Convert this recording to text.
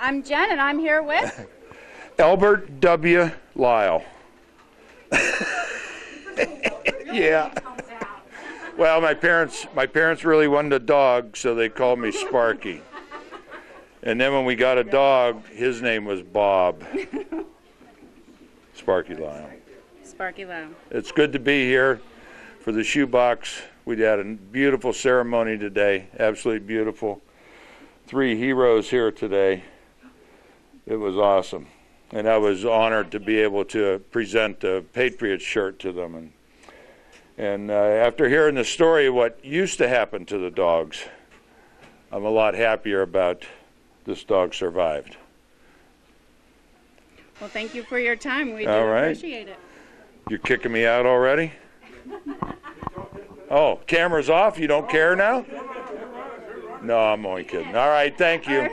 I'm Jen, and I'm here with Albert W. Lyle. Yeah. Well, my parents really wanted a dog, so they called me Sparky. And then when we got a dog, his name was Bob. Sparky Lyle. Sparky Lyle. It's good to be here for the shoebox. We had a beautiful ceremony today, absolutely beautiful. 3 heroes here today. It was awesome. And I was honored to be able to present a Patriots shirt to them. And after hearing the story of what used to happen to the dogs, I'm a lot happier about this dog survived. Well, thank you for your time. We do appreciate it. You're kicking me out already? Oh, camera's off? You don't care now? No, I'm only kidding. All right, thank you.